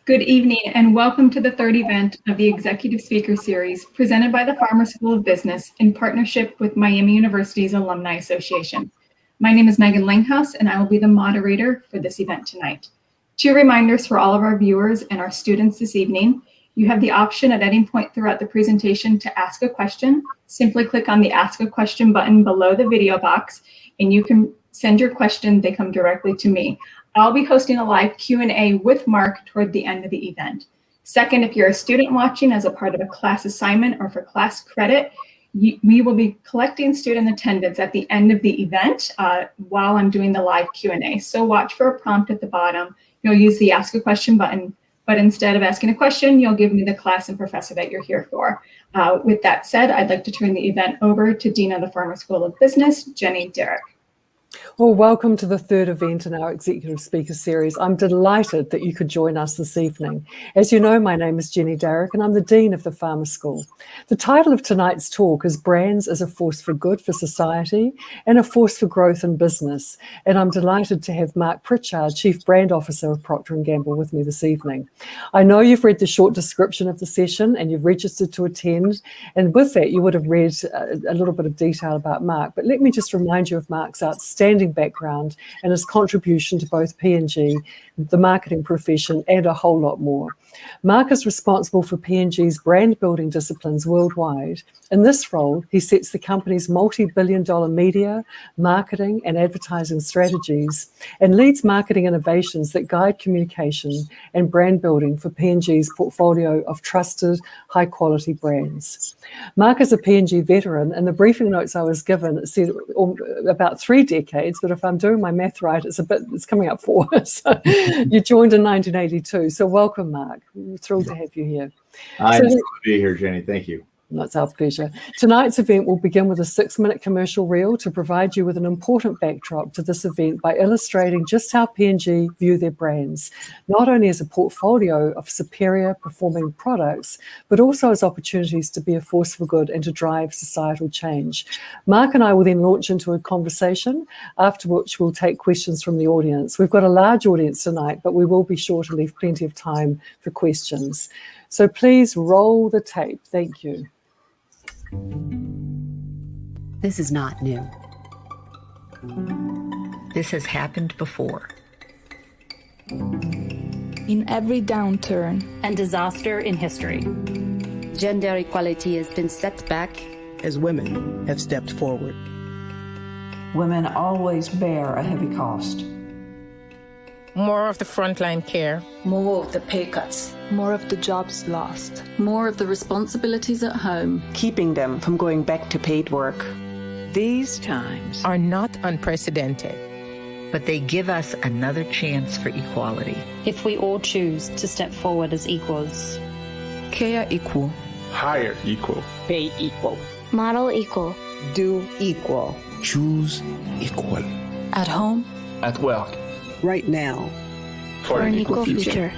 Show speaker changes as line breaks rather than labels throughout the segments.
Good evening and welcome to the third event of the Executive Speaker Series presented by the Farmer School of Business in partnership with Miami University's Alumni Association. My name is Megan Langhouse and I will be the moderator for this event tonight. Two reminders for all of our viewers and our students this evening. You have the option at any point throughout the presentation to ask a question. Simply click on the Ask a Question button below the video box and you can send your question. They come directly to me. I'll be hosting a live Q&A with Marc toward the end of the event. Second, if you're a student watching as a part of a class assignment or for class credit, we will be collecting student attendance at the end of the event while I'm doing the live Q&A. So watch for a prompt at the bottom. You'll use the Ask a Question button, but instead of asking a question, you'll give me the class and professor that you're here for. With that said, I'd like to turn the event over to Dean of the Farmer School of Business, Jenny Derrick.
Well, welcome to the third event in our Executive Speaker Series. I'm delighted that you could join us this evening. As you know, my name is Jenny Derrick and I'm the Dean of the Farmer School. The title of tonight's talk is Brands as a Force for Good for Society and a Force for Growth in Business. And I'm delighted to have Marc Pritchard, Chief Brand Officer of Procter Gamble, with me this evening. I know you've read the short description of the session and you've registered to attend. And with that, you would have read a little bit of detail about Marc. But let me just remind you of Marc's outstanding background and his contribution to both P&G, the marketing profession, and a whole lot more. Marc is responsible for P&G's brand building disciplines worldwide. In this role, he sets the company's multi-billion-dollar media, marketing, and advertising strategies and leads marketing innovations that guide communication and brand building for P&G's portfolio of trusted, high-quality brands. Marc is a P&G veteran, and the briefing notes I was given said about 3 decades, but if I'm doing my math right, it's coming up 4. So you joined in 1982. So welcome, Marc. We're thrilled to have you here.
I'm thrilled to be here, Jenny. Thank you.
That's our pleasure. Tonight's event will begin with a 6-minute commercial reel to provide you with an important backdrop to this event by illustrating just how P&G view their brands, not only as a portfolio of superior performing products, but also as opportunities to be a force for good and to drive societal change. Marc and I will then launch into a conversation, after which we'll take questions from the audience. We've got a large audience tonight, but we will be sure to leave plenty of time for questions. So please roll the tape. Thank you.
This is not new. This has happened before.
In every downturn
and disaster in history,
gender equality has been set back
as women have stepped forward.
Women always bear a heavy cost.
More of the frontline care.
More of the pay cuts.
More of the jobs lost.
More of the responsibilities at home.
Keeping them from going back to paid work.
These times
are not unprecedented,
but they give us another chance for equality.
If we all choose to step forward as equals.
Care equal.
Hire equal.
Pay equal.
Model equal.
Do equal.
Choose equal.
At home.
At work.
Right now.
For an equal future.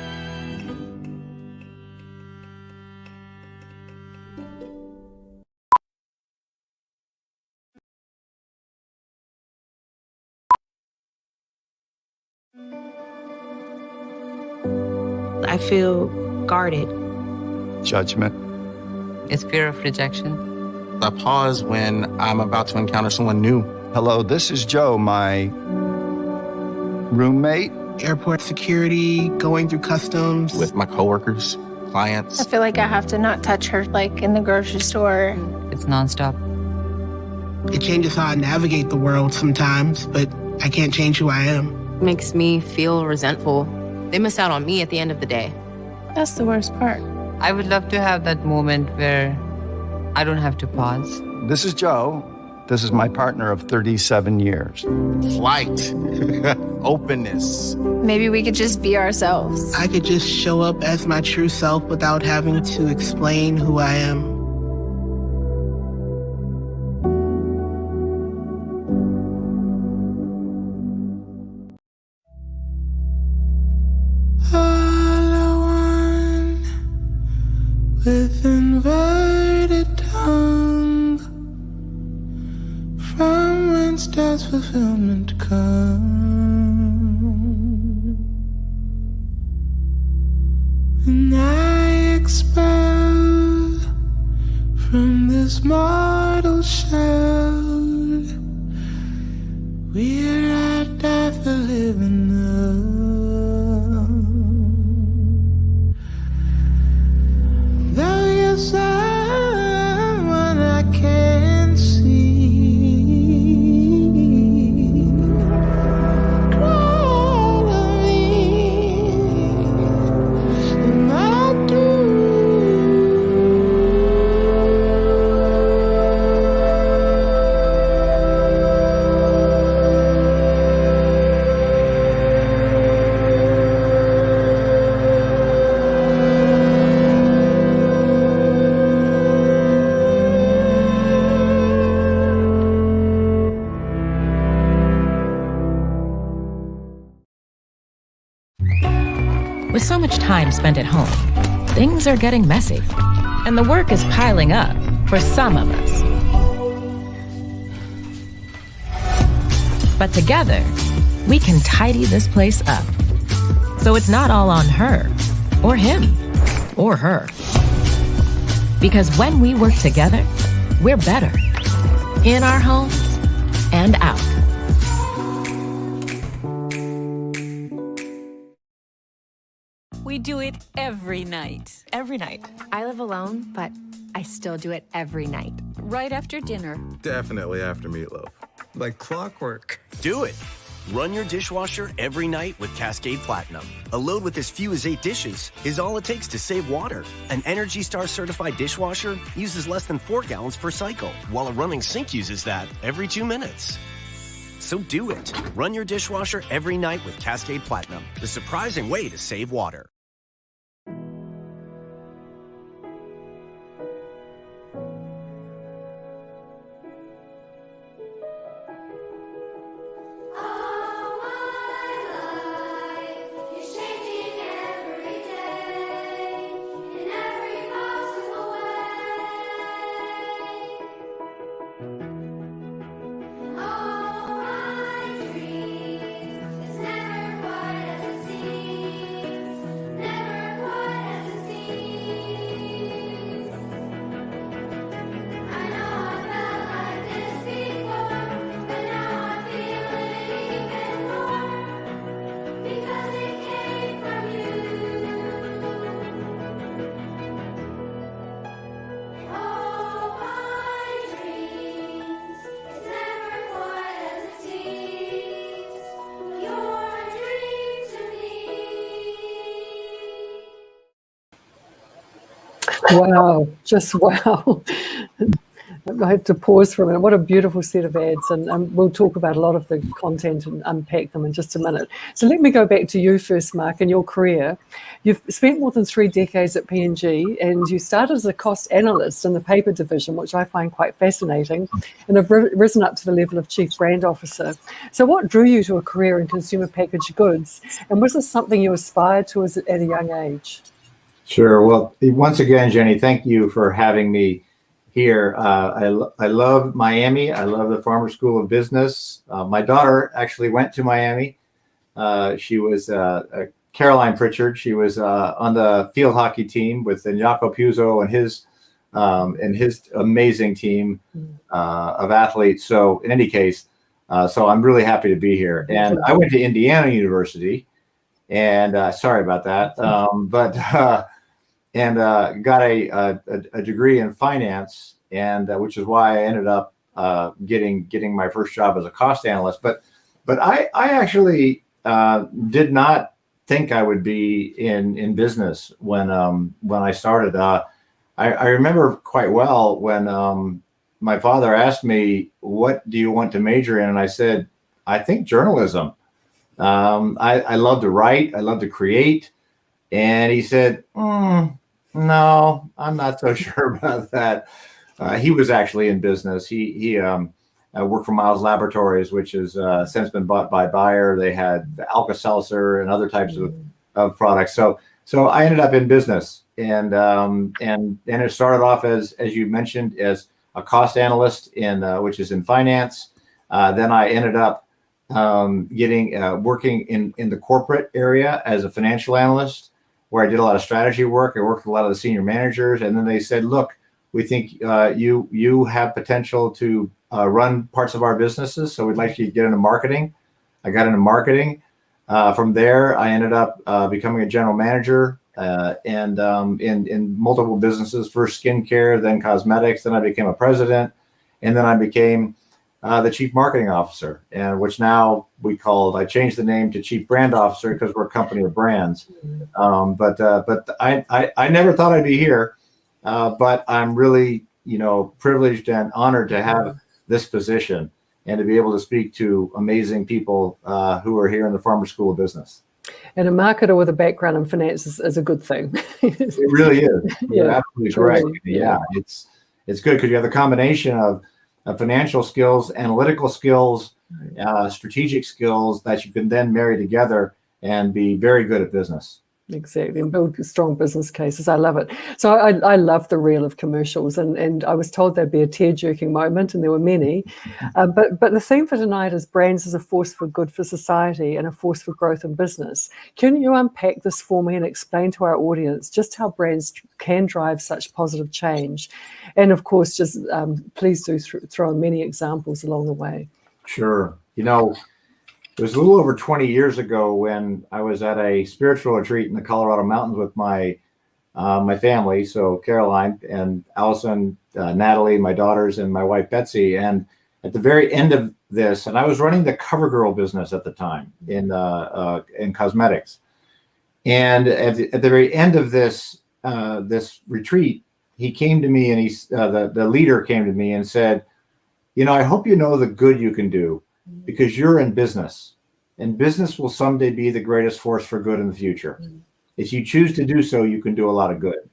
I feel guarded.
Judgment.
It's fear of rejection.
I pause when I'm about to encounter someone new.
Hello, this is Joe, my roommate.
Airport security, going through customs.
With my coworkers, clients.
I feel like I have to not touch her, like in the grocery store.
It's nonstop.
It changes how I navigate the world sometimes, but I can't change who I am.
It makes me feel resentful. They miss out on me at the end of the day.
That's the worst part.
I would love to have that moment where I don't have to pause.
This is Joe. This is my partner of 37 years.
Flight. Openness.
Maybe we could just be ourselves.
I could just show up as my true self without having to explain who I am.
With inverted tongue, from whence does fulfillment come? expelled from this mortal shell. We're at die for living up. Though you're someone I can't see, cry to me in my
With so much time spent at home, things are getting messy, and the work is piling up for some of us. But together, we can tidy this place up, so it's not all on her, or him, or her. Because when we work together, we're better, in our homes and out.
We do it every night.
Every night. I live alone, but I still do it every night.
Right after dinner.
Definitely after meatloaf.
Like clockwork.
Do it. Run your dishwasher every night with Cascade Platinum. A load with as few as 8 dishes is all it takes to save water. An Energy Star certified dishwasher uses less than 4 gallons per cycle, while a running sink uses that every 2 minutes. So do it. Run your dishwasher every night with Cascade Platinum, the surprising way to save water.
Wow, just wow. I have to pause for a minute. What a beautiful set of ads. And we'll talk about a lot of the content and unpack them in just a minute. So let me go back to you first, Marc, and your career. You've spent more than 3 decades at P&G, and you started as a cost analyst in the paper division, which I find quite fascinating, and have risen up to the level of chief brand officer. So what drew you to a career in consumer packaged goods? And was this something you aspired to at a young age?
Sure. Well, once again, Jenny, thank you for having me here. I love Miami. I love the Farmer School of Business. My daughter actually went to Miami. She was Caroline Pritchard. She was on the field hockey team with Jaco Puzo and his amazing team of athletes. So in any case, so I'm really happy to be here. And I went to Indiana University, and sorry about that, and got a degree in finance, and which is why I ended up getting my first job as a cost analyst. But I actually did not think I would be in business when I started. I remember quite well when my father asked me, "What do you want to major in?" And I said, "I think journalism. I love to write. I love to create." And he said, "No, I'm not so sure about that." He was actually in business. He worked for Miles Laboratories, which has since been bought by Bayer. They had Alka-Seltzer and other types of products. So I ended up in business, and it started off as you mentioned as a cost analyst which is in finance. Then I ended up working in the corporate area as a financial analyst, where I did a lot of strategy work. I worked with a lot of the senior managers, and then they said, look, we think you have potential to run parts of our businesses, so we'd like you to get into marketing. I got into marketing. From there, I ended up becoming a general manager and in multiple businesses, first skincare, then cosmetics, then I became a president, and then I became the chief marketing officer, and which now I changed the name to chief brand officer because we're a company of brands. But I never thought I'd be here, but I'm really, privileged and honored to have this position and to be able to speak to amazing people who are here in the Farmer School of Business. And a marketer with a background in finance is a good thing. It really is. You're absolutely correct. Yeah, it's good because you have the combination of financial skills, analytical skills, strategic skills that you can then marry together and be very good at business. Exactly, and build strong business cases. I love it. So I love the reel of commercials, and I was told there'd be a tear-jerking moment, and there were many. But the theme for tonight is brands as a force for good for society and a force for growth in business. Can you unpack this for me and explain to our audience just how brands can drive such positive change? And of course, just please do throw in many examples along the way. Sure. It was a little over 20 years ago when I was at a spiritual retreat in the Colorado mountains with my family, so Caroline and Allison, Natalie, my daughters, and my wife Betsy. And at the very end of this, and I was running the CoverGirl business at the time in cosmetics. And at the very end of this retreat, he came to me, and the leader came to me and said, I hope you know the good you can do, because you're in business, and business will someday be the greatest force for good in the future. If you choose to do so, you can do a lot of good.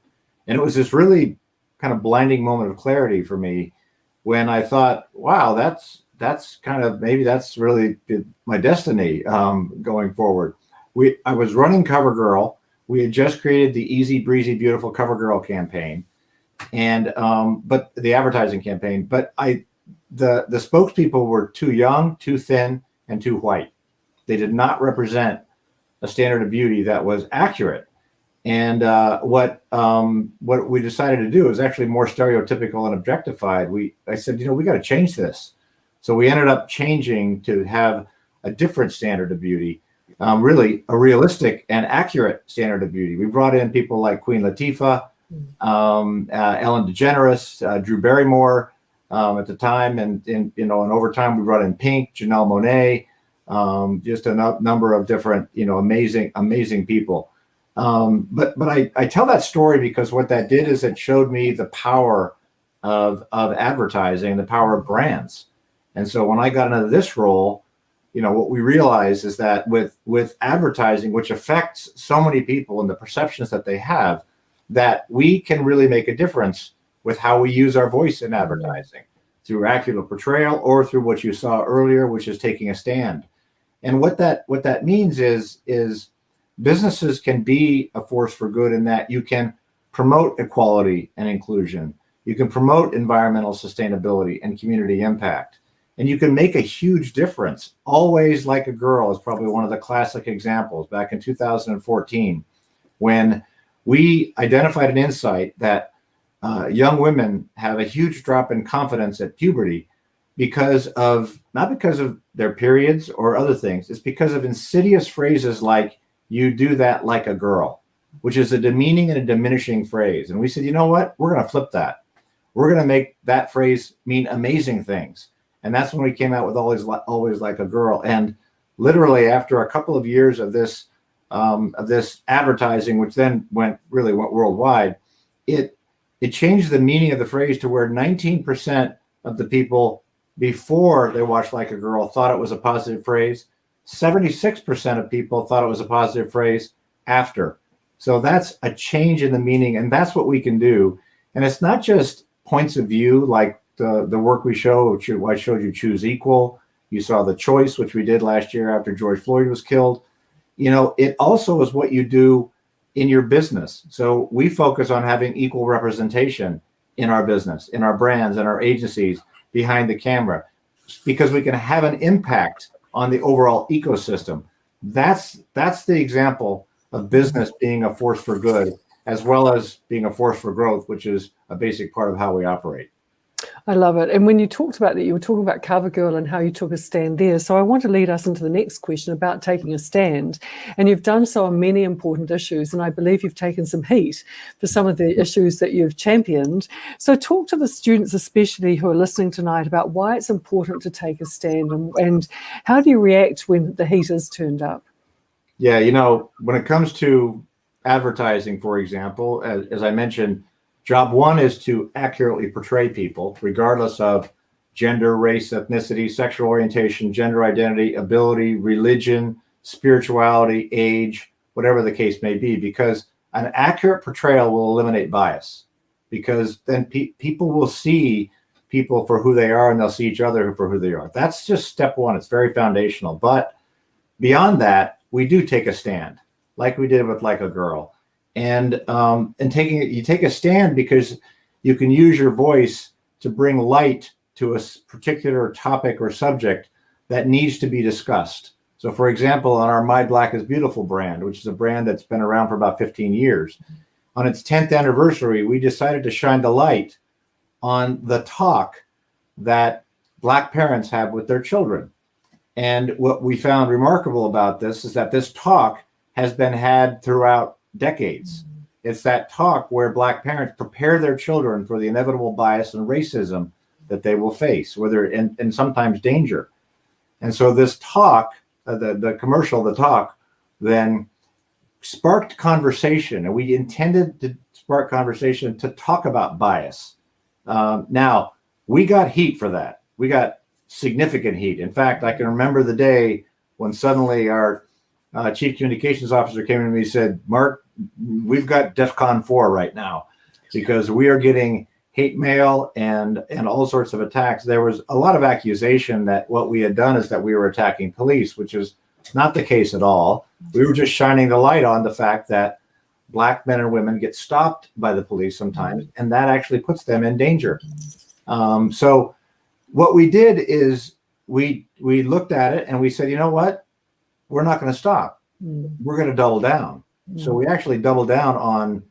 And it was this really kind of blinding moment of clarity for me when I thought, wow, that's kind of, maybe that's really my destiny going forward. I was running CoverGirl. We had just created the Easy Breezy Beautiful CoverGirl campaign, and but the advertising campaign, but the spokespeople were too young, too thin, and too white. They did not represent a standard of beauty that was accurate. And what we decided to do is actually more stereotypical and objectified. I said, we got to change this. So we ended up changing to have a different standard of beauty, really a realistic and accurate standard of beauty. We brought in people like Queen Latifah, Ellen DeGeneres, Drew Barrymore, at the time, and over time we brought in Pink, Janelle Monáe, just a number of different amazing people. But I tell that story because what that did is it showed me the power of advertising, the power of brands. And so when I got into this role, what we realized is that with advertising, which affects so many people and the perceptions that they have, that we can really make a difference with how we use our voice in advertising, through accurate portrayal or through what you saw earlier, which is taking a stand. And what that means is businesses can be a force for good in that you can promote equality and inclusion. You can promote environmental sustainability and community impact. And you can make a huge difference. Always Like a Girl is probably one of the classic examples back in 2014, when we identified an insight that young women have a huge drop in confidence at puberty not because of their periods or other things. It's because of insidious phrases like, you do that like a girl, which is a demeaning and a diminishing phrase. And we said, you know what? We're going to flip that. We're going to make that phrase mean amazing things. And that's when we came out with Always Like a Girl. And literally after a couple of years of this advertising, which then went worldwide, it changed the meaning of the phrase to where 19% of the people before they watched Like a Girl thought it was a positive phrase. 76% of people thought it was a positive phrase after. So that's a change in the meaning, and that's what we can do. And it's not just points of view like the work we show, which I showed you, Choose Equal. You saw The Choice, which we did last year after George Floyd was killed. It also is what you do in your business. So we focus on having equal representation in our business, in our brands, and our agencies behind the camera, because we can have an impact on the overall ecosystem. That's the example of business being a force for good, as well as being a force for growth, which is a basic part of how we operate.
I love it. And when you talked about that, you were talking about CoverGirl and how you took a stand there. So I want to lead us into the next question about taking a stand. And you've done so on many important issues. And I believe you've taken some heat for some of the issues that you've championed. So talk to the students, especially who are listening tonight, about why it's important to take a stand and how do you react when the heat is turned up?
Yeah, you know, when it comes to advertising, for example, as I mentioned, job one is to accurately portray people, regardless of gender, race, ethnicity, sexual orientation, gender identity, ability, religion, spirituality, age, whatever the case may be, because an accurate portrayal will eliminate bias, because then people will see people for who they are and they'll see each other for who they are. That's just step one. It's very foundational. But beyond that, we do take a stand, like we did with Like a Girl. And you take a stand because you can use your voice to bring light to a particular topic or subject that needs to be discussed. So for example, on our My Black is Beautiful brand, which is a brand that's been around for about 15 years, on its 10th anniversary, we decided to shine the light on the talk that Black parents have with their children. And what we found remarkable about this is that this talk has been had throughout decades. It's that talk where Black parents prepare their children for the inevitable bias and racism that they will face, whether and sometimes danger. And so this talk, the commercial, the talk, then sparked conversation, and we intended to spark conversation to talk about bias. Now, we got heat for that. We got significant heat. In fact, I can remember the day when suddenly our chief communications officer came to me and said, "Marc, we've got DEFCON 4 right now because we are getting hate mail and all sorts of attacks." There was a lot of accusation that what we had done is that we were attacking police, which is not the case at all. We were just shining the light on the fact that Black men and women get stopped by the police sometimes, and that actually puts them in danger. So what we did is we looked at it and we said, you know what? We're not going to stop. We're going to double down. So we actually doubled down on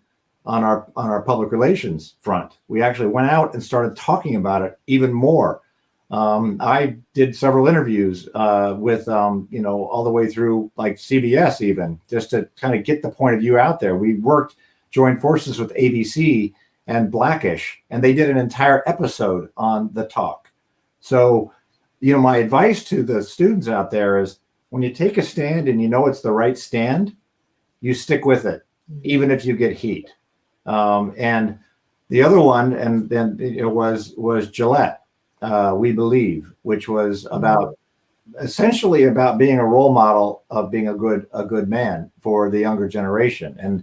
our public relations front. We actually went out and started talking about it even more. I did several interviews with all the way through like CBS even, just to kind of get the point of view out there. We joined forces with ABC and Blackish, and they did an entire episode on the talk. So, my advice to the students out there is, when you take a stand and you know it's the right stand, you stick with it, even if you get heat. And the other one, and then it was Gillette, We Believe, which was essentially about being a role model of being a good man for the younger generation. And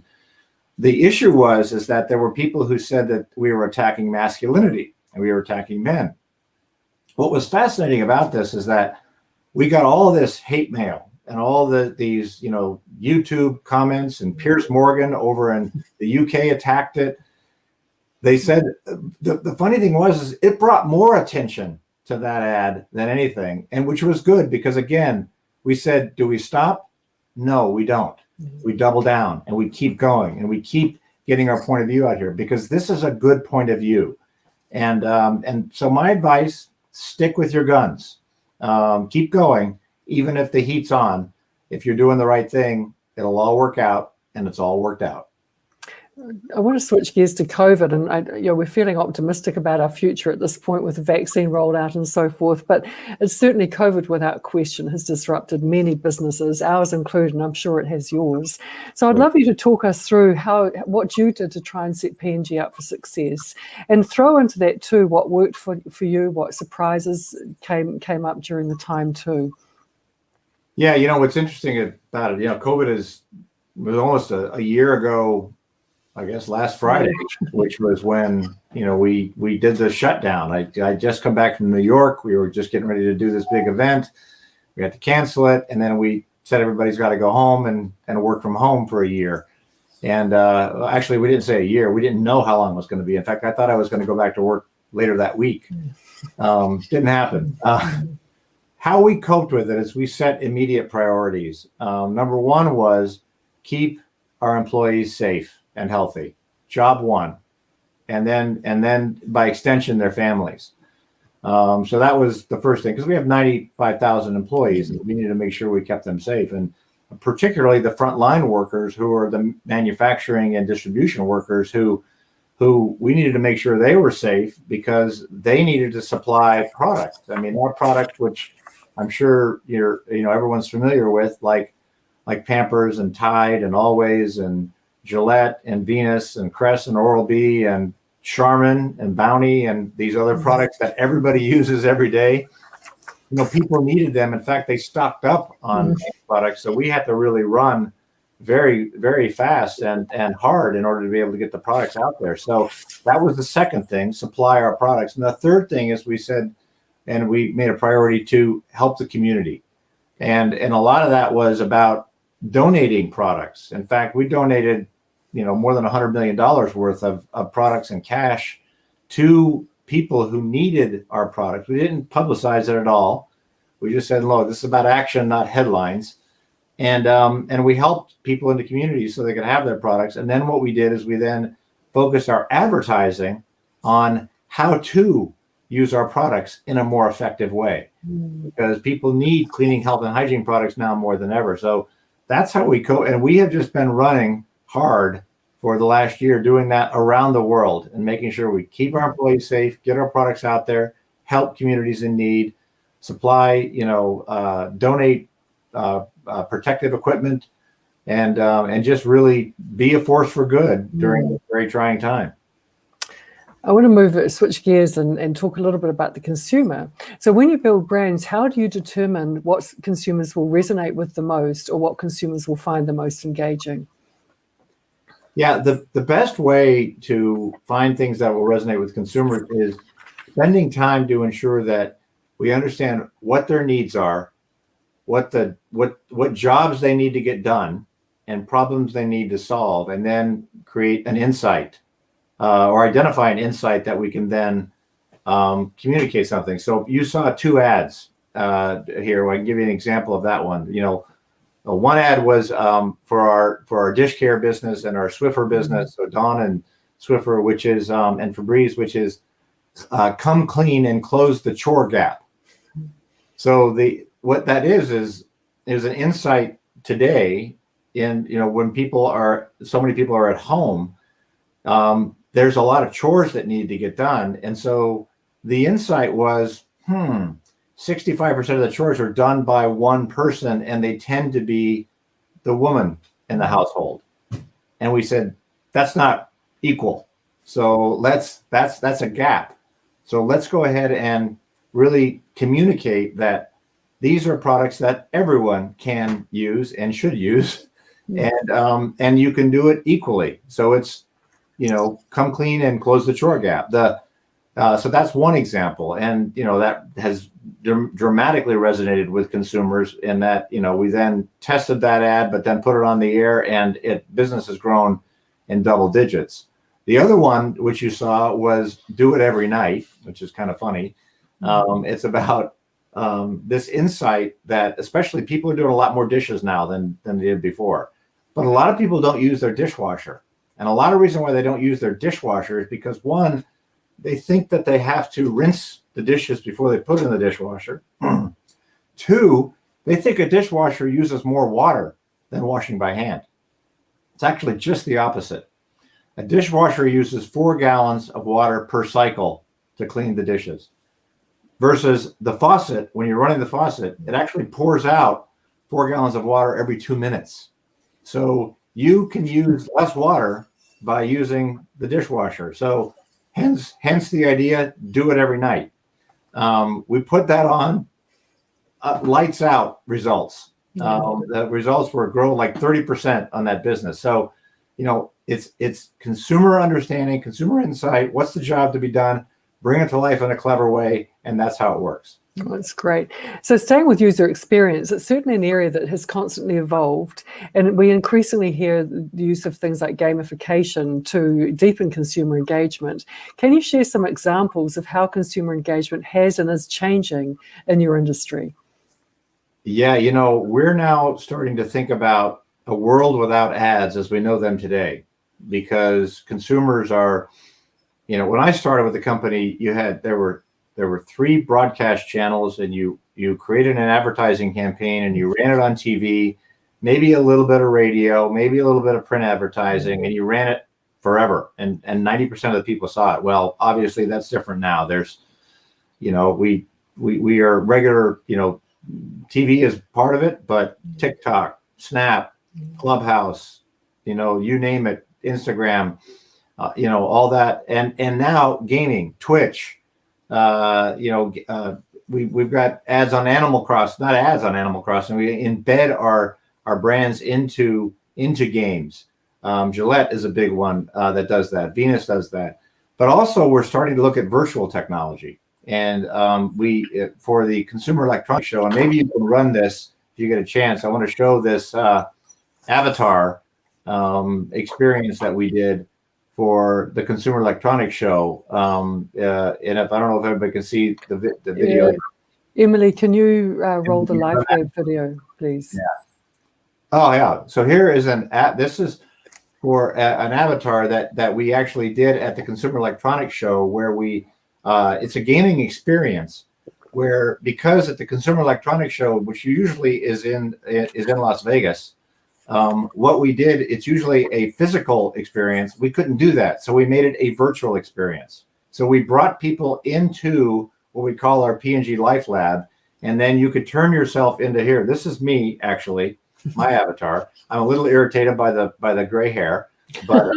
the issue is that there were people who said that we were attacking masculinity and we were attacking men. What was fascinating about this is that we got all this hate mail and all these YouTube comments, and Piers Morgan over in the UK attacked it. They said the funny thing was it brought more attention to that ad than anything, and which was good because, again, we said, do we stop? No, we don't. We double down and we keep going and we keep getting our point of view out here because this is a good point of view. And so my advice, stick with your guns. Keep going, even if the heat's on. If you're doing the right thing, it'll all work out, and it's all worked out.
I want to switch gears to COVID, and we're feeling optimistic about our future at this point with the vaccine rolled out and so forth. But it's certainly COVID, without question, has disrupted many businesses, ours included, and I'm sure it has yours. So I'd love you to talk us through what you did to try and set P&G up for success, and throw into that too what worked for you, what surprises came up during the time too.
Yeah, what's interesting about it, COVID was almost a year ago. I guess last Friday, which was when, we did the shutdown. I just come back from New York. We were just getting ready to do this big event. We had to cancel it. And then we said, everybody's got to go home and work from home for a year. And actually, we didn't say a year. We didn't know how long it was going to be. In fact, I thought I was going to go back to work later that week. Didn't happen. How we coped with it is we set immediate priorities. Number one was keep our employees safe and healthy. Job one. And then by extension, their families. So that was the first thing, because we have 95,000 employees, and we needed to make sure we kept them safe. And particularly the frontline workers, who are the manufacturing and distribution workers, who we needed to make sure they were safe, because they needed to supply product. I mean, our product, which I'm sure everyone's familiar with, like Pampers and Tide and Always and Gillette and Venus and Crest and Oral-B and Charmin and Bounty and these other products that everybody uses every day. People needed them. In fact, they stocked up on products. So we had to really run very, very fast and hard in order to be able to get the products out there. So that was the second thing, supply our products. And the third thing is, we said, and we made a priority to help the community. And a lot of that was about donating products. In fact, we donated more than $100 million worth of products and cash to people who needed our products. We didn't publicize it at all. We just said, look, this is about action, not headlines. And we helped people in the community so they could have their products. And then what we did is we then focused our advertising on how to use our products in a more effective way, because people need cleaning, health, and hygiene products now more than ever. So that's how we go. And we have just been running hard for the last year, doing that around the world and making sure we keep our employees safe, get our products out there, help communities in need, supply, donate protective equipment, and just really be a force for good during this very trying time.
I want to switch gears and talk a little bit about the consumer. So when you build brands, how do you determine what consumers will resonate with the most, or what consumers will find the most engaging?
Yeah, the best way to find things that will resonate with consumers is spending time to ensure that we understand what their needs are, what jobs they need to get done, and problems they need to solve, and then create an insight or identify an insight that we can then communicate something. So you saw two ads here. I can give you an example of that one. One ad was for our dish care business and our Swiffer business. So Dawn and Swiffer, which is and Febreze, which is come clean and close the chore gap. So what that is an insight today in when so many people are at home. There's a lot of chores that need to get done, and so the insight was 65% of the chores are done by one person, and they tend to be the woman in the household. And we said, that's not equal. So that's a gap. So let's go ahead and really communicate that these are products that everyone can use and should use. And you can do it equally. So it's, come clean and close the chore gap. So that's one example. And, that has dramatically resonated with consumers in that, we then tested that ad, but then put it on the air, and business has grown in double digits. The other one, which you saw, was Do It Every Night, which is kind of funny. It's about this insight that especially people are doing a lot more dishes now than they did before. But a lot of people don't use their dishwasher. And a lot of reason why they don't use their dishwasher is because, one, they think that they have to rinse the dishes before they put it in the dishwasher. Two, they think a dishwasher uses more water than washing by hand. It's actually just the opposite. A dishwasher uses 4 gallons of water per cycle to clean the dishes. Versus the faucet, when you're running the faucet, it actually pours out 4 gallons of water every 2 minutes. So you can use less water by using the dishwasher. So hence the idea, do it every night. We put that on, lights out results. The results were grow like 30% on that business. So, it's consumer understanding, consumer insight. What's the job to be done? Bring it to life in a clever way, and that's how it works.
Oh, that's great. So staying with user experience, it's certainly an area that has constantly evolved, and we increasingly hear the use of things like gamification to deepen consumer engagement. Can you share some examples of how consumer engagement has and is changing in your industry?
Yeah, we're now starting to think about a world without ads as we know them today, because consumers are, when I started with the company, there were 3 broadcast channels, and you created an advertising campaign and you ran it on TV, maybe a little bit of radio, maybe a little bit of print advertising, and you ran it forever. And 90% of the people saw it. Well, obviously that's different now. There's, we are regular, TV is part of it, but TikTok, Snap, Clubhouse, you name it, Instagram, all that. And now gaming, Twitch, we've got ads on Animal Crossing, not ads on Animal Crossing. We embed our brands into games. Gillette is a big one that does that. Venus does that. But also we're starting to look at virtual technology. And for the Consumer Electronics Show, and maybe you can run this if you get a chance, I want to show this avatar experience that we did for the Consumer Electronics Show. And if I don't know if everybody can see the video.
Yeah. Emily, can you roll the live web video, please?
Yeah. Oh, yeah. So here is this is for an avatar that we actually did at the Consumer Electronics Show, where it's a gaming experience where, because at the Consumer Electronics Show, which usually is in Las Vegas, what we did, it's usually a physical experience. We couldn't do that. So we made it a virtual experience. So we brought people into what we call our P&G Life Lab. And then you could turn yourself into here. This is me, actually, my avatar. I'm a little irritated by the gray hair, but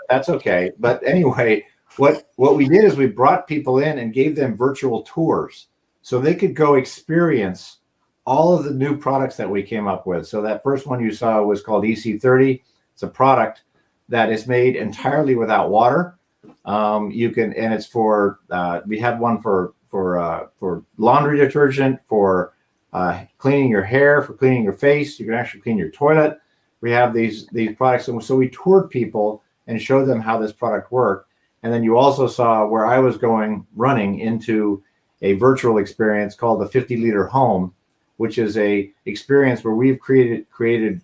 that's okay. But anyway, what we did is we brought people in and gave them virtual tours so they could go experience all of the new products that we came up with. So that first one you saw was called EC30. It's a product that is made entirely without water. And it's for, we have one for laundry detergent, for cleaning your hair, for cleaning your face. You can actually clean your toilet. We have these products. And so we toured people and showed them how this product worked. And then you also saw where I was running into a virtual experience called the 50-liter home, which is a experience where we've created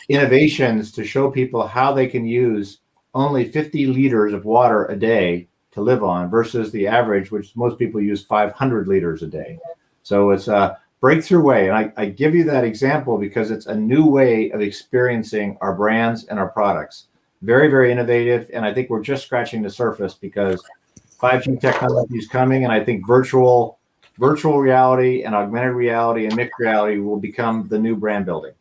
innovations to show people how they can use only 50 liters of water a day to live on versus the average, which most people use 500 liters a day. So it's a breakthrough way. And I give you that example because it's a new way of experiencing our brands and our products. Very, very innovative. And I think we're just scratching the surface because 5G technology is coming. And I think virtual reality and augmented reality and mixed reality will become the new brand building.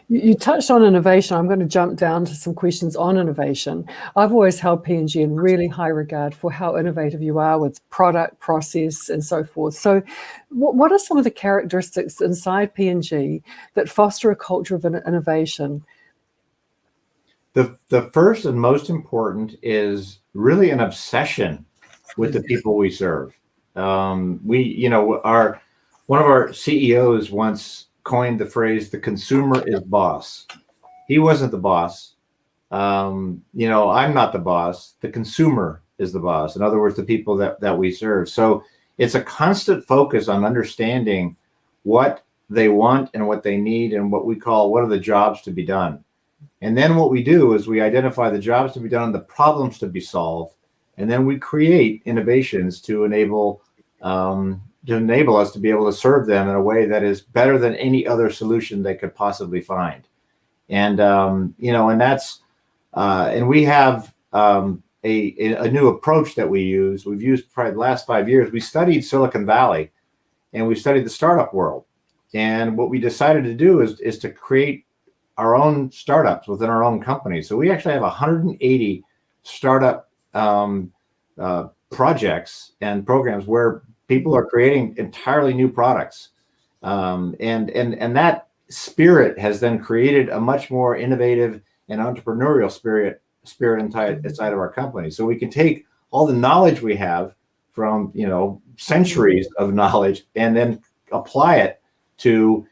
You touched on innovation. I'm going to jump down to some questions on innovation. I've always held P&G in really high regard for how innovative you are with product, process, and so forth. So what are some of the characteristics inside P&G that foster a culture of innovation?
The first and most important is really an obsession with the people we serve. One of our CEOs once coined the phrase, the consumer is boss. He wasn't the boss. I'm not the boss. The consumer is the boss. In other words, the people that we serve. So it's a constant focus on understanding what they want and what they need and what we call, what are the jobs to be done. And then what we do is we identify the jobs to be done, the problems to be solved, and then we create innovations to enable us to be able to serve them in a way that is better than any other solution they could possibly find. And and we have a new approach that we use. We've used probably the last 5 years. We studied Silicon Valley and we studied the startup world. And what we decided to do is to create our own startups within our own company. So we actually have 180 startup projects and programs where people are creating entirely new products. And that spirit has then created a much more innovative and entrepreneurial spirit inside of our company. So we can take all the knowledge we have from, centuries of knowledge and then apply it to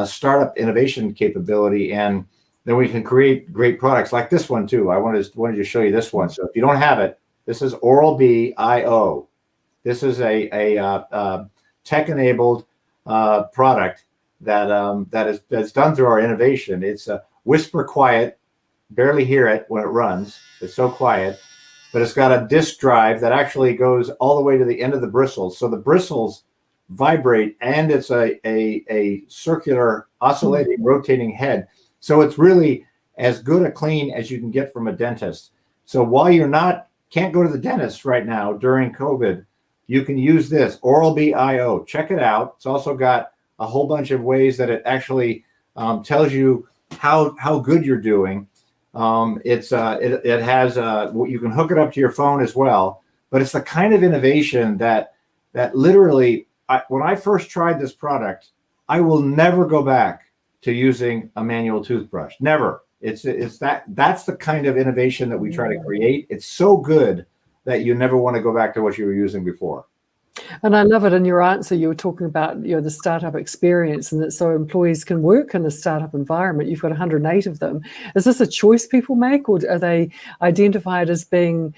startup innovation capability. And then we can create great products like this one too. I wanted to show you this one. So if you don't have it, this is Oral-B IO. This is a tech-enabled product that's done through our innovation. It's a whisper quiet, barely hear it when it runs. It's so quiet, but it's got a disk drive that actually goes all the way to the end of the bristles. So the bristles vibrate, and it's a circular, oscillating, rotating head. So it's really as good a clean as you can get from a dentist. So while can't go to the dentist right now during COVID, you can use this Oral-B IO. Check it out. It's also got a whole bunch of ways that it actually tells you how good you're doing. It has you can hook it up to your phone as well. But it's the kind of innovation that literally, when I first tried this product, I will never go back to using a manual toothbrush. Never. That's the kind of innovation that we try to create. It's so good that you never want to go back to what you were using before.
And I love it. In your answer, you were talking about the startup experience, and that so employees can work in a startup environment. You've got 108 of them. Is this a choice people make, or are they identified as being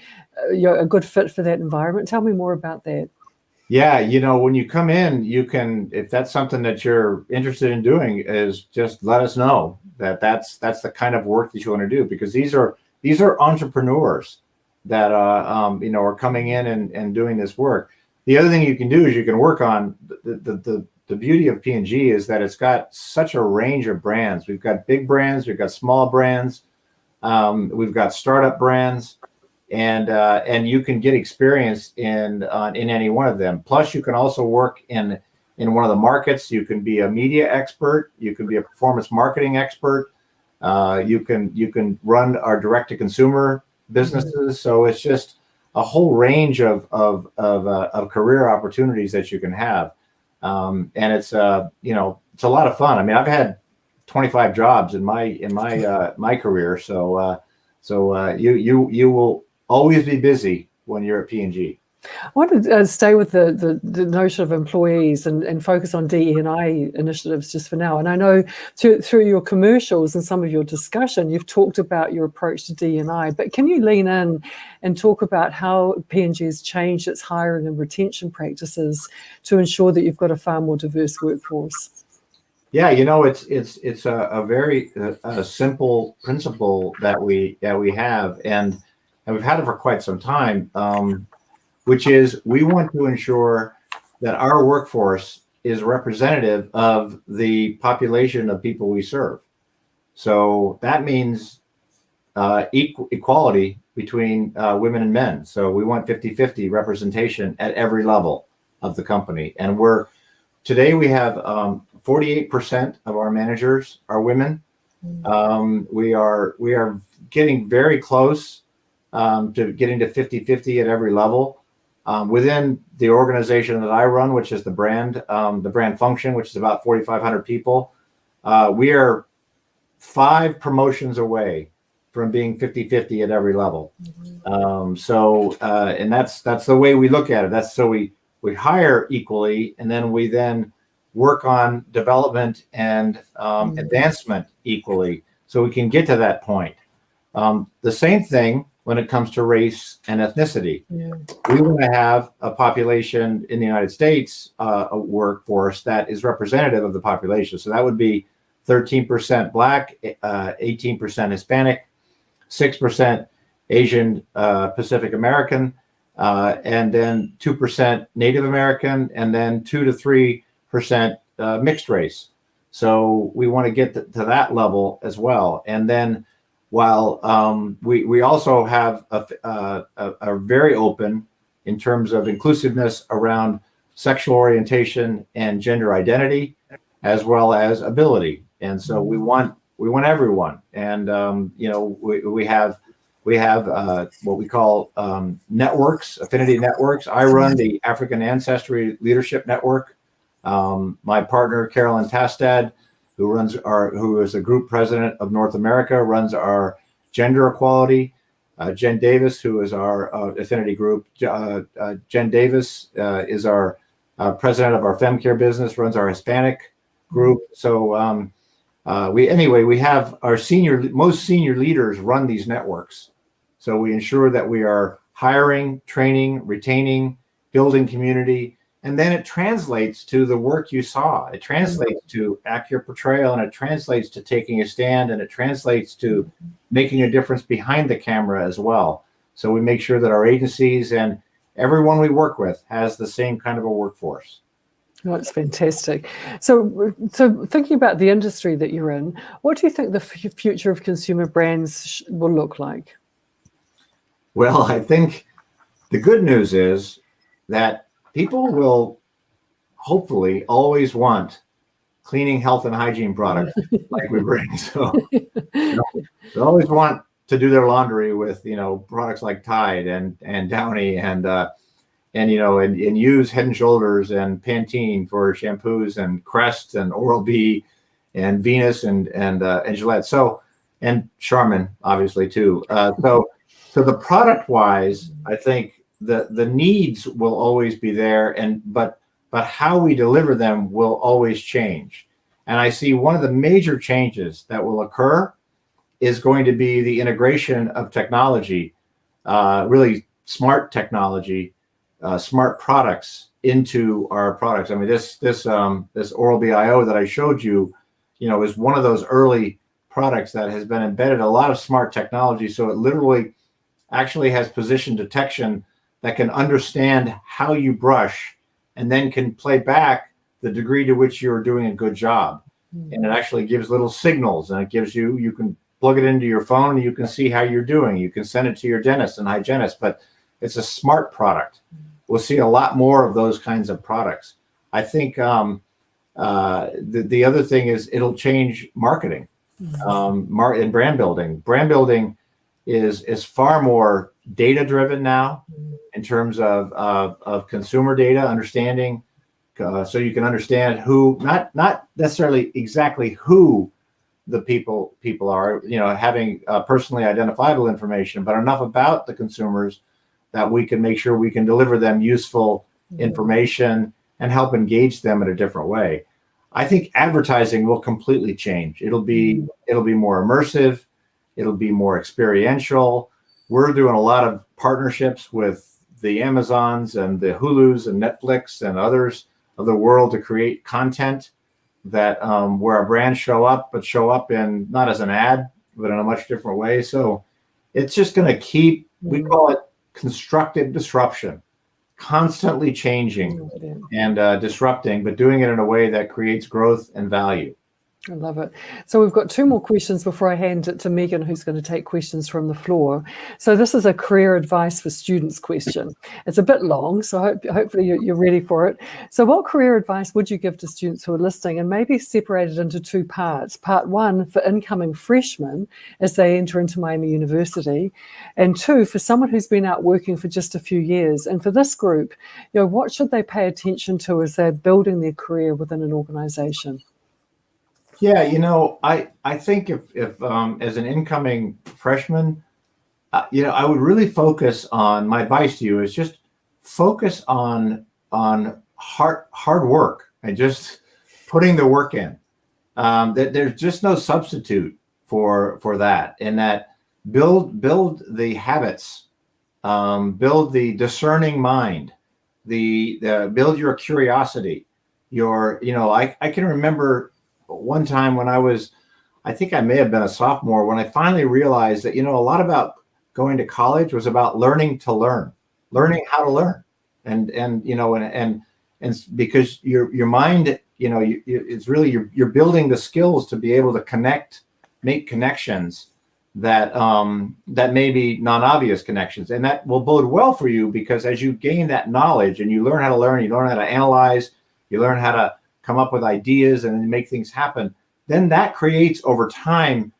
a good fit for that environment? Tell me more about that.
Yeah, when you come in, you can, if that's something that you're interested in doing, is just let us know that's the kind of work that you want to do, because these are entrepreneurs that are coming in and doing this work. The other thing you can do is you can work on the beauty of P&G is that it's got such a range of brands. We've got big brands, we've got small brands, we've got startup brands. And you can get experience in any one of them. Plus, you can also work in one of the markets. You can be a media expert. You can be a performance marketing expert. You can run our direct to consumer businesses. So it's just a whole range of career opportunities that you can have. And it's it's a lot of fun. I mean, I've had 25 jobs in my career. So you will always be busy when you're at P&G.
I want to stay with the notion of employees and focus on DE&I initiatives just for now. And I know through your commercials and some of your discussion, you've talked about your approach to DE&I, but can you lean in and talk about how P&G has changed its hiring and retention practices to ensure that you've got a far more diverse workforce?
Yeah, it's a very simple principle that we have, and we've had it for quite some time, which is we want to ensure that our workforce is representative of the population of people we serve. So that means equality between women and men. So we want 50-50 representation at every level of the company. And today we have 48% of our managers are women. We are getting very close to getting to 50-50 at every level. Within the organization that I run, which is the brand function, which is about 4,500 people, we are 5 promotions away from being 50-50 at every level. And that's the way we look at it. That's so we hire equally, and then we work on development and advancement equally, so we can get to that point. The same thing when it comes to race and ethnicity. Yeah. We want to have a population in the United States, a workforce that is representative of the population. So that would be 13% Black, 18% Hispanic, 6% Asian Pacific American, and then 2% Native American, and then 2 to 3% mixed race. So we want to get to that level as well. And then while we also have a very open in terms of inclusiveness around sexual orientation and gender identity, as well as ability. And so we want everyone. And we have what we call networks, affinity networks. I run the African Ancestry Leadership Network. My partner Carolyn Tastad, who is the group president of North America, runs our gender equality. Jen Davis, who is our affinity group. Jen Davis is our president of our FemCare business, runs our Hispanic group. So we have our most senior leaders run these networks. So we ensure that we are hiring, training, retaining, building community, And then it translates to the work you saw. It translates to accurate portrayal, and it translates to taking a stand, and it translates to making a difference behind the camera as well. So we make sure that our agencies and everyone we work with has the same kind of a workforce.
Oh, that's fantastic. So thinking about the industry that you're in, what do you think the future of consumer brands will look like?
Well, I think the good news is that people will hopefully always want cleaning, health, and hygiene products like we bring. So they always want to do their laundry with, products like Tide and Downy and use Head and Shoulders and Pantene for shampoos and Crest and Oral-B and Venus and Gillette. So, and Charmin, obviously, too. So the product wise, I think the needs will always be there, but how we deliver them will always change. And I see one of the major changes that will occur is going to be the integration of technology, really smart technology, smart products into our products. I mean, this Oral-B IO that I showed you, is one of those early products that has been embedded a lot of smart technology. So it literally actually has position detection that can understand how you brush and then can play back the degree to which you're doing a good job. And it actually gives little signals, and it gives you can plug it into your phone and you can see how you're doing. You can send it to your dentist and hygienist, but it's a smart product. We'll see a lot more of those kinds of products. I think the other thing is it'll change marketing and brand building. Brand building is far more data driven now in terms of consumer data, understanding, so you can understand who, not necessarily exactly who the people are, having personally identifiable information, but enough about the consumers that we can make sure we can deliver them useful information and help engage them in a different way. I think advertising will completely change. It'll be more immersive. It'll be more experiential. We're doing a lot of partnerships with the Amazons and the Hulus and Netflix and others of the world to create content that where our brands show up in not as an ad, but in a much different way. So it's just going to keep, we call it constructive disruption, constantly changing and disrupting, but doing it in a way that creates growth and value.
I love it. So we've got two more questions before I hand it to Megan, who's going to take questions from the floor. So this is a career advice for students question. It's a bit long, so hopefully you're ready for it. So what career advice would you give to students who are listening, and maybe separate it into two parts? Part one for incoming freshmen as they enter into Miami University, and two for someone who's been out working for just a few years. And for this group, what should they pay attention to as they're building their career within an organization?
Yeah, I think if as an incoming freshman, I would really focus on, my advice to you is just focus on hard work and just putting the work in. That there's just no substitute for that, and that build the habits, build the discerning mind, the build your curiosity. I can remember one time when I think I may have been a sophomore, when I finally realized that, a lot about going to college was about learning to learn, learning how to learn. And because your mind, it's really, you're building the skills to be able to make connections that may be non-obvious connections. And that will bode well for you, because as you gain that knowledge and you learn how to learn, you learn how to analyze, you learn how to come up with ideas and make things happen, then that creates over time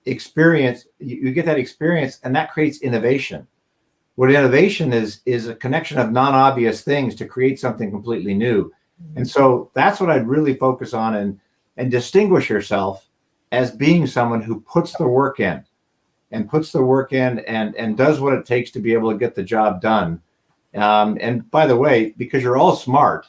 experience. You get that experience, and that creates innovation. What innovation is a connection of non-obvious things to create something completely new. And so that's what I'd really focus on, and distinguish yourself as being someone who puts the work in and does what it takes to be able to get the job done. And by the way, because you're all smart,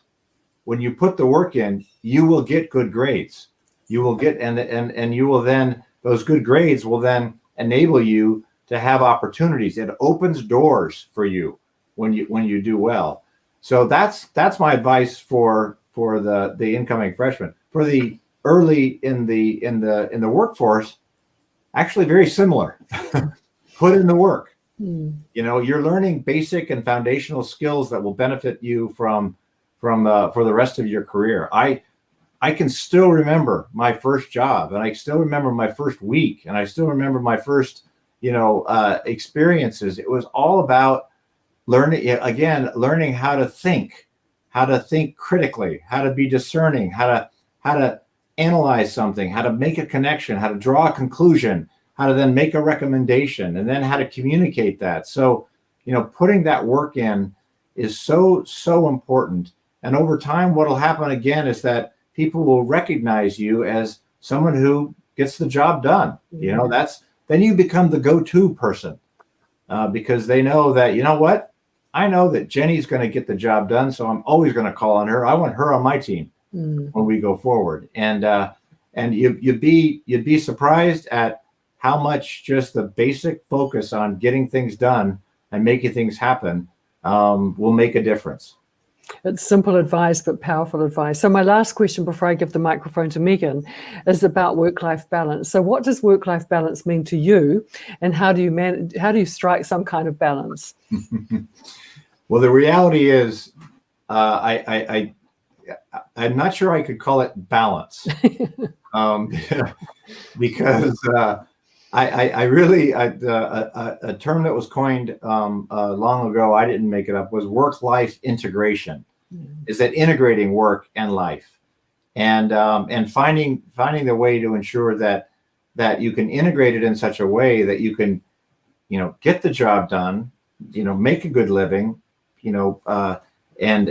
when you put the work in, you will get good grades. You will get, and you will then, those good grades will then enable you to have opportunities. It opens doors for you when you do well. So that's my advice for the incoming freshmen. For the early in the workforce, actually very similar. Put in the work. You know, you're learning basic and foundational skills that will benefit you for the rest of your career. I can still remember my first job, and I still remember my first week, and I still remember my first, experiences. It was all about learning how to think critically, how to be discerning, how to analyze something, how to make a connection, how to draw a conclusion, how to then make a recommendation, and then how to communicate that. So, putting that work in is so important. And over time, what will happen again is that people will recognize you as someone who gets the job done. Then you become the go-to person because they know that, I know that Jenny's going to get the job done, so I'm always going to call on her. I want her on my team when we go forward. And you'd be surprised at how much just the basic focus on getting things done and making things happen will make a difference.
It's simple advice, but powerful advice. So my last question before I give the microphone to Megan is about work-life balance. So what does work-life balance mean to you, and how do you strike some kind of balance?
Well, the reality is, I'm not sure I could call it balance, because I really a term that was coined long ago, I didn't make it up, was work-life integration. Is that integrating work and life, and finding the way to ensure that you can integrate it in such a way that you can, get the job done, make a good living, and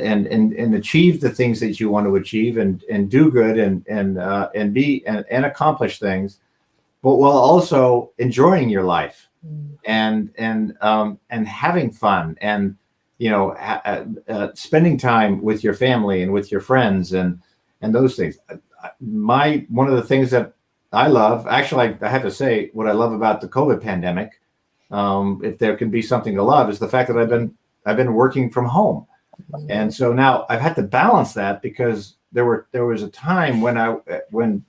achieve the things that you want to achieve, and do good, and accomplish things, but while also enjoying your life and having fun, and spending time with your family and with your friends and those things. One of the things that I love, actually, I have to say, what I love about the COVID pandemic, if there can be something to love, is the fact that I've been working from home. And so now I've had to balance that, because there was a time when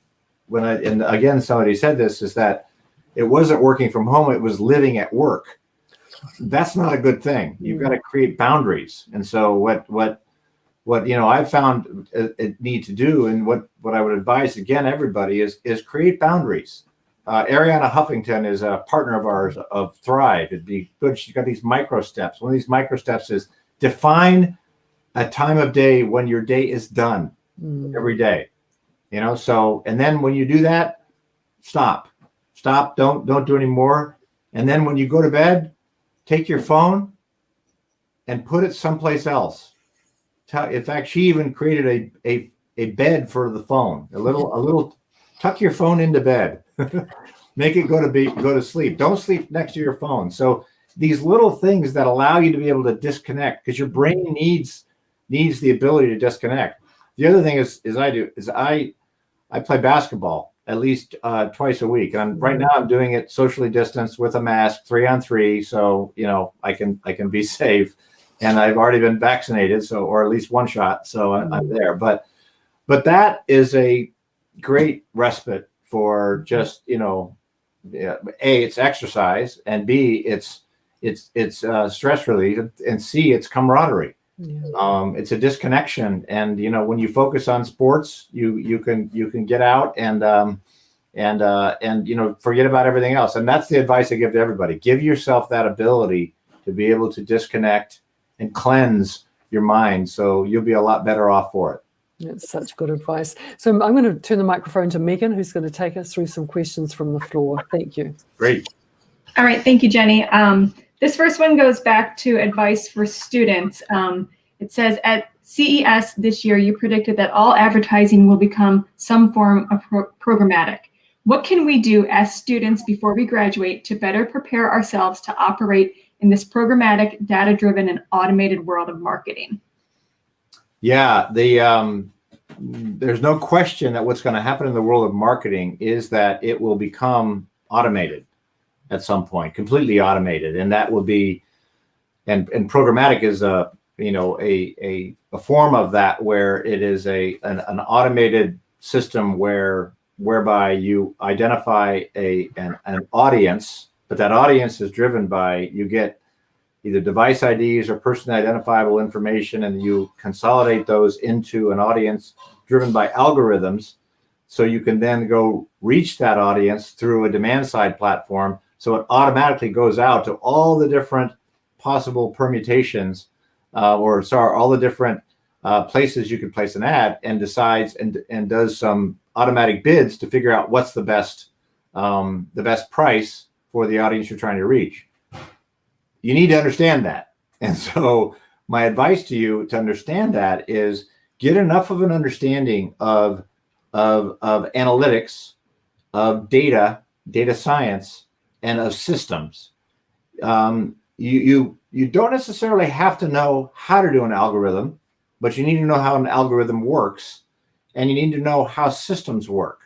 and again, somebody said this, is that it wasn't working from home, it was living at work. That's not a good thing. You've got to create boundaries. And so what I've found it need to do, and what I would advise again, everybody, is create boundaries. Ariana Huffington is a partner of ours of Thrive. It'd be good. She's got these micro steps. One of these micro steps is define a time of day when your day is done every day. So, and then when you do that, stop, don't do any more. And then when you go to bed, take your phone and put it someplace else. In fact, she even created a bed for the phone, a little, tuck your phone into bed, make it go to sleep. Don't sleep next to your phone. So these little things that allow you to be able to disconnect, because your brain needs the ability to disconnect. The other thing is I play basketball at least twice a week. And right now I'm doing it socially distanced with a mask, 3-on-3. So, I can be safe, and I've already been vaccinated. So, or at least one shot. So I'm there, but that is a great respite for just, A, it's exercise, and B, it's stress relief, and C, it's camaraderie. It's a disconnection, and when you focus on sports, you can get out and forget about everything else. And that's the advice I give to everybody. Give yourself that ability to be able to disconnect and cleanse your mind, so you'll be a lot better off for it.
That's such good advice. So I'm going to turn the microphone to Megan, who's going to take us through some questions from the floor. Thank you.
Great.
All right. Thank you, Jenny. This first one goes back to advice for students. It says, at CES this year, you predicted that all advertising will become some form of programmatic. What can we do as students before we graduate to better prepare ourselves to operate in this programmatic, data-driven, and automated world of marketing?
Yeah, there's no question that what's going to happen in the world of marketing is that it will become automated at some point, completely automated, and that will be, and programmatic is a a form of that where it is an automated system whereby you identify an audience, but that audience is driven by, you get either device IDs or person identifiable information, and you consolidate those into an audience driven by algorithms. So you can then go reach that audience through a demand side platform. So it automatically goes out to all the different possible permutations, all the different places you could place an ad, and decides and does some automatic bids to figure out what's the best price for the audience you're trying to reach. You need to understand that. And so my advice to you to understand that is get enough of an understanding of analytics, of data science, and of systems. You don't necessarily have to know how to do an algorithm, but you need to know how an algorithm works, and you need to know how systems work.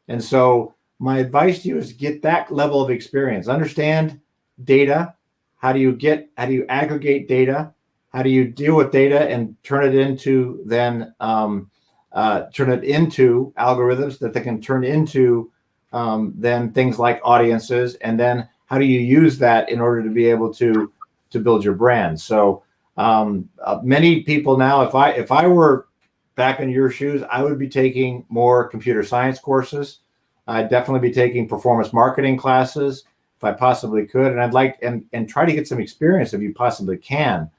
And so my advice to you is get that level of experience. Understand data. How do you aggregate data? How do you deal with data and turn it into algorithms that they can turn into then things like audiences? And then how do you use that in order to be able to build your brand? So many people now, if I were back in your shoes, I would be taking more computer science courses. I'd definitely be taking performance marketing classes if I possibly could, and I'd like and try to get some experience if you possibly can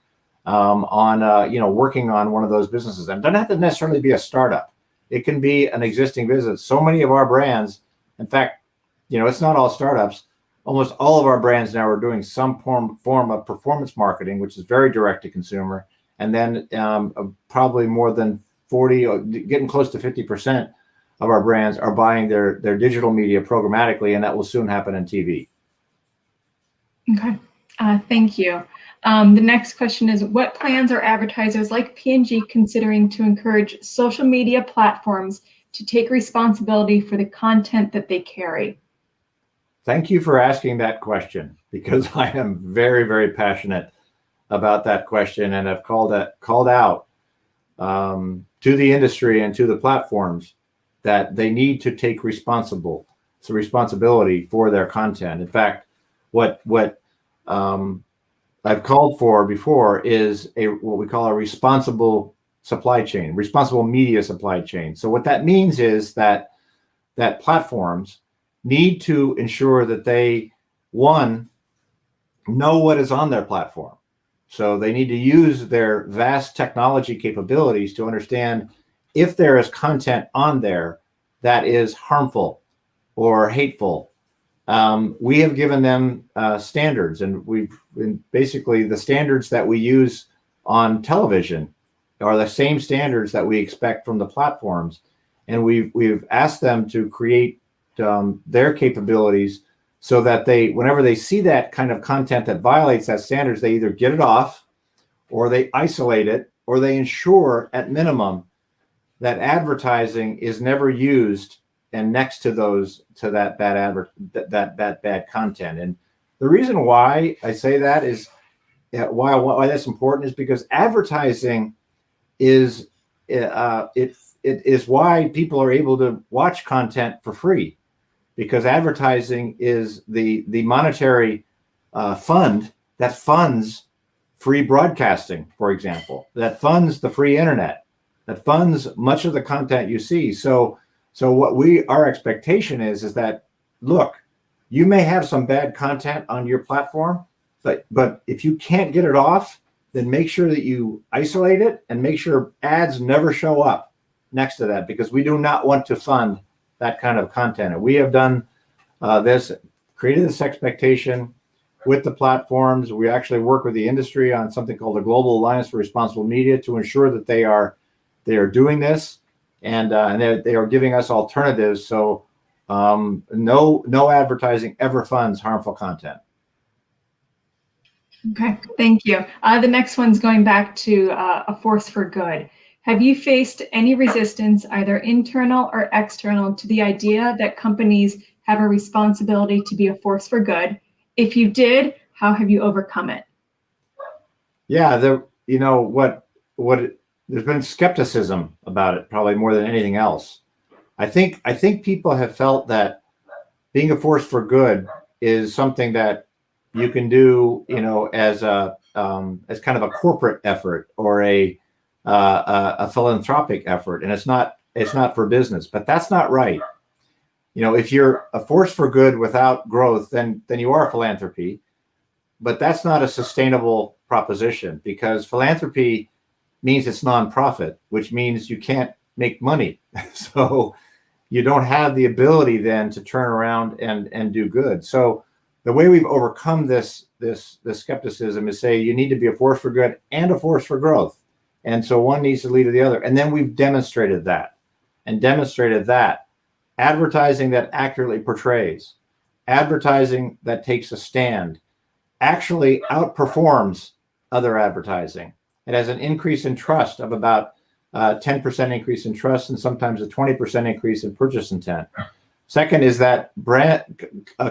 on working on one of those businesses. And it doesn't have to necessarily be a startup. It can be an existing business. So many of our brands, in fact, it's not all startups. Almost all of our brands now are doing some form of performance marketing, which is very direct to consumer. And then probably more than 40, or getting close to 50% of our brands are buying their digital media programmatically, and that will soon happen in TV.
Okay, thank you. The next question is, what plans are advertisers like P&G considering to encourage social media platforms to take responsibility for the content that they carry?
Thank you for asking that question, because I am very, very passionate about that question, and have called out to the industry and to the platforms that they need to take responsibility for their content. In fact, what I've called for before is what we call a responsible supply chain, responsible media supply chain. So what that means is that platforms need to ensure that they, one, know what is on their platform. So they need to use their vast technology capabilities to understand if there is content on there that is harmful or hateful. We have given them standards, and basically the standards that we use on television are the same standards that we expect from the platforms. And we've asked them to create their capabilities so that whenever they see that kind of content that violates that standards, they either get it off, or they isolate it, or they ensure at minimum that advertising is never used and next to that bad content. And the reason why I say that is why that's important is because advertising is it is why people are able to watch content for free, because advertising is the monetary fund that funds free broadcasting, for example, that funds the free internet, that funds much of the content you see. So our expectation is that, look, you may have some bad content on your platform, but if you can't get it off, then make sure that you isolate it and make sure ads never show up next to that, because we do not want to fund that kind of content. And we have done created this expectation with the platforms. We actually work with the industry on something called the Global Alliance for Responsible Media to ensure that they are doing this, and they are giving us alternatives. So no advertising ever funds harmful content.
Okay, thank you. The next one's going back to a force for good. Have you faced any resistance, either internal or external, to the idea that companies have a responsibility to be a force for good? If you did, how have you overcome it?
Yeah, there's been skepticism about it, probably more than anything else. I think people have felt that being a force for good is something that you can do, as kind of a corporate effort or a philanthropic effort, and it's not for business. But that's not right. If you're a force for good without growth, then you are philanthropy. But that's not a sustainable proposition, because philanthropy means it's nonprofit, which means you can't make money. So you don't have the ability then to turn around and do good. So the way we've overcome this skepticism is say you need to be a force for good and a force for growth. And so one needs to lead to the other. And then we've demonstrated that advertising that accurately portrays, advertising that takes a stand, actually outperforms other advertising. It has an increase in trust of about 10% increase in trust, and sometimes a 20% increase in purchase intent. Second is that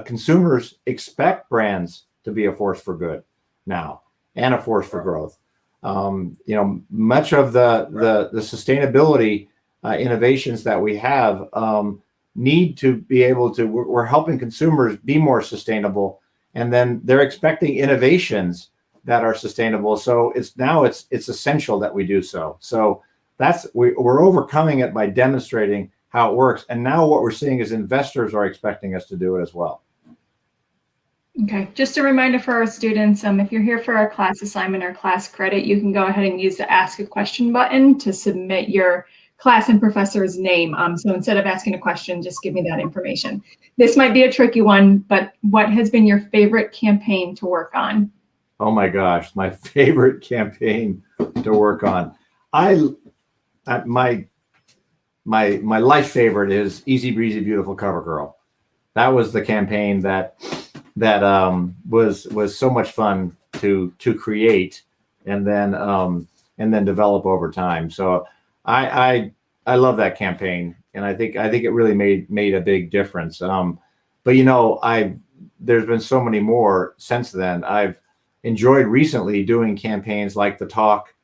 consumers expect brands to be a force for good now and a force for growth. Much of the sustainability innovations that we have need to be able to. We're helping consumers be more sustainable, and then they're expecting innovations that are sustainable. So it's essential that we do so. So we're overcoming it by demonstrating how it works. And now what we're seeing is investors are expecting us to do it as well.
Okay, just a reminder for our students, if you're here for a class assignment or class credit, you can go ahead and use the Ask a Question button to submit your class and professor's name. So instead of asking a question, just give me that information. This might be a tricky one, but what has been your favorite campaign to work on?
Oh my gosh, my favorite campaign to work on. My life favorite is Easy Breezy Beautiful Cover Girl. That was the campaign that was so much fun to create and then develop over time. So I love that campaign, and I think it really made a big difference. But there's been so many more since then. I've enjoyed recently doing campaigns like the Talk,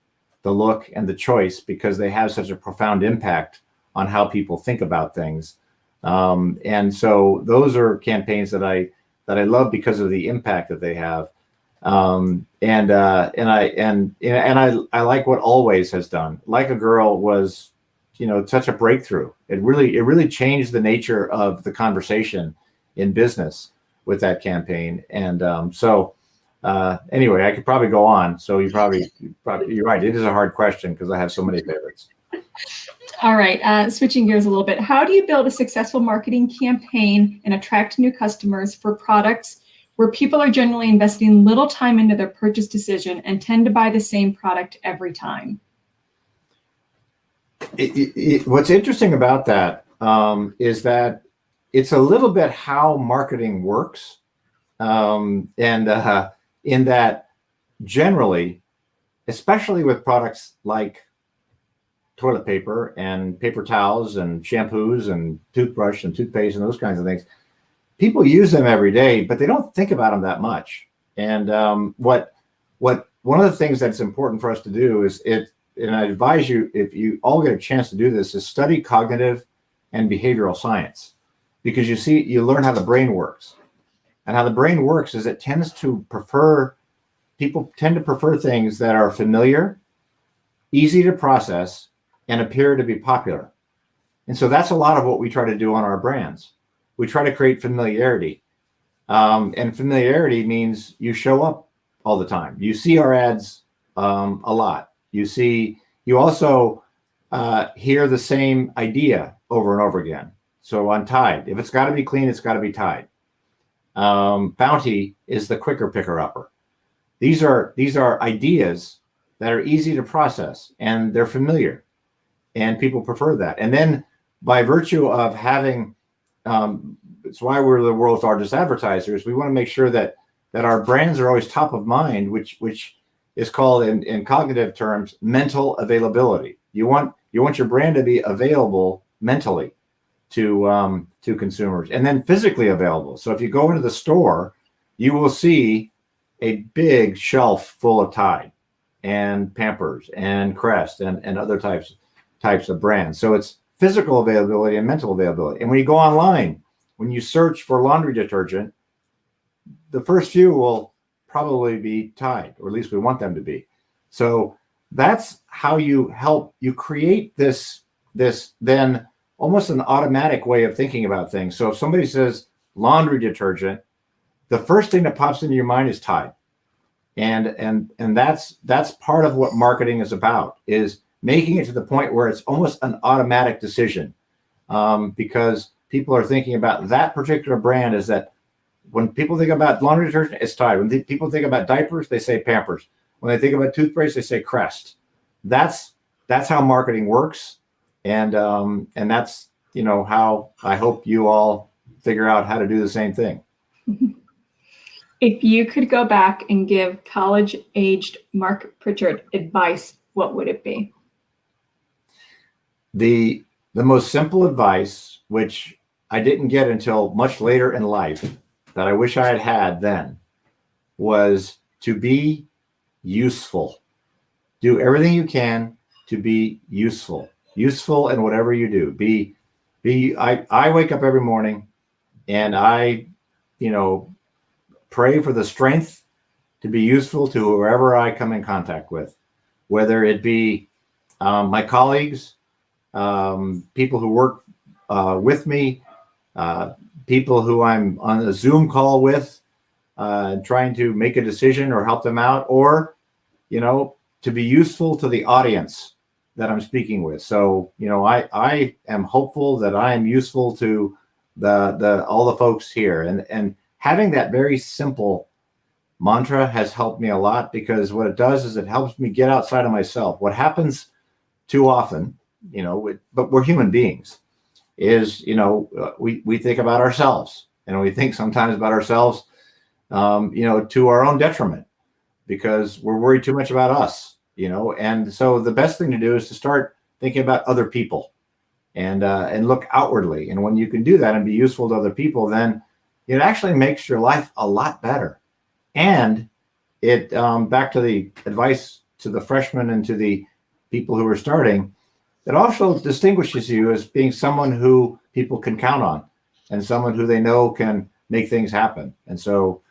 the Look, and the Choice, because they have such a profound impact on how people think about things. And so those are campaigns that I love because of the impact that they have. And I like what Always has done. Like a Girl was, such a breakthrough. It really changed the nature of the conversation in business with that campaign. And anyway, I could probably go on. So you're right. It is a hard question because I have so many favorites.
All right, switching gears a little bit. How do you build a successful marketing campaign and attract new customers for products where people are generally investing little time into their purchase decision and tend to buy the same product every time?
What's interesting about that is that it's a little bit how marketing works. In that generally, especially with products like toilet paper and paper towels and shampoos and toothbrush and toothpaste and those kinds of things, people use them every day, but they don't think about them that much. And one of the things that's important for us to do is and I advise you, if you all get a chance to do this, is study cognitive and behavioral science, because you learn how the brain works. And how the brain works is people tend to prefer things that are familiar, easy to process, and appear to be popular. And so that's a lot of what we try to do on our brands. We try to create familiarity. And familiarity means you show up all the time. You see our ads a lot. You also hear the same idea over and over again. So on Tide, if it's got to be clean, it's got to be Tide. Bounty is the quicker picker-upper. These are ideas that are easy to process, and they're familiar, and people prefer that. And then by virtue of having, it's why we're the world's largest advertisers, we want to make sure that our brands are always top of mind, which is called in cognitive terms mental availability. You want your brand to be available mentally to consumers, and then physically available. So if you go into the store, you will see a big shelf full of Tide. and Pampers and Crest and other types of brands. So it's physical availability and mental availability. And when you go online, when you search for laundry detergent, the first few will probably be Tide, or at least we want them to be. So that's how you help you create this then almost an automatic way of thinking about things. So if somebody says laundry detergent, the first thing that pops into your mind is Tide. And that's part of what marketing is about, is making it to the point where it's almost an automatic decision, because people are thinking about that particular brand. Is that when people think about laundry detergent, it's Tide. When people think about diapers, they say Pampers. When they think about toothpaste, they say Crest. That's how marketing works, and that's how I hope you all figure out how to do the same thing.
If you could go back and give college-aged Marc Pritchard advice, what would it be?
The most simple advice, which I didn't get until much later in life, that I wish I had had then, was to be useful. Do everything you can to be useful. Useful in whatever you do. I wake up every morning and I, pray for the strength to be useful to whoever I come in contact with, whether it be my colleagues, people who work with me, people who I'm on a Zoom call with, trying to make a decision or help them out, or, to be useful to the audience that I'm speaking with. So, I am hopeful that I am useful to all the folks here, and having that very simple mantra has helped me a lot, because what it does is it helps me get outside of myself. What happens too often, but we're human beings, is, we think about ourselves, and we think sometimes about ourselves, to our own detriment, because we're worried too much about us, and so the best thing to do is to start thinking about other people and look outwardly. And when you can do that and be useful to other people, then it actually makes your life a lot better. And it, back to the advice to the freshmen and to the people who are starting, it also distinguishes you as being someone who people can count on, and someone who they know can make things happen. And so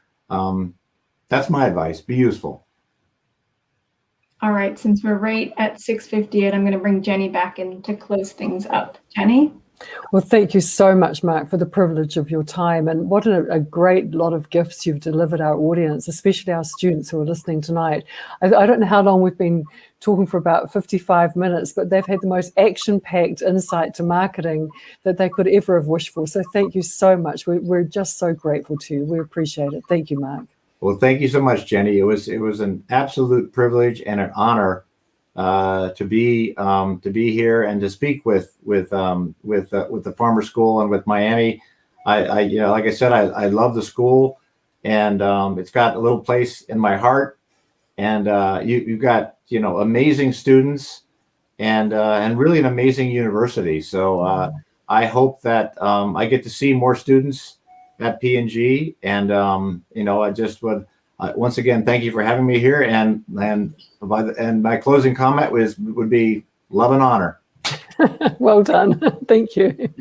that's my advice: be useful.
All right, since we're right at 6:58, I'm going to bring Jenny back in to close things up. Jenny?
Well, thank you so much, Marc, for the privilege of your time. And what a great lot of gifts you've delivered our audience, especially our students who are listening tonight. I don't know how long we've been talking for, about 55 minutes, but they've had the most action-packed insight to marketing that they could ever have wished for. So thank you so much. We're just so grateful to you. We appreciate it. Thank you, Marc.
Well, thank you so much, Jenny. It was an absolute privilege and an honor to be here and to speak with the Farmer School and with Miami. I like I said, I love the school, and it's got a little place in my heart. And you've got amazing students and really an amazing university. So I hope that I get to see more students at P&G. And I just would. Once again, thank you for having me here, and my closing comment would be love and honor.
Well done. Thank you.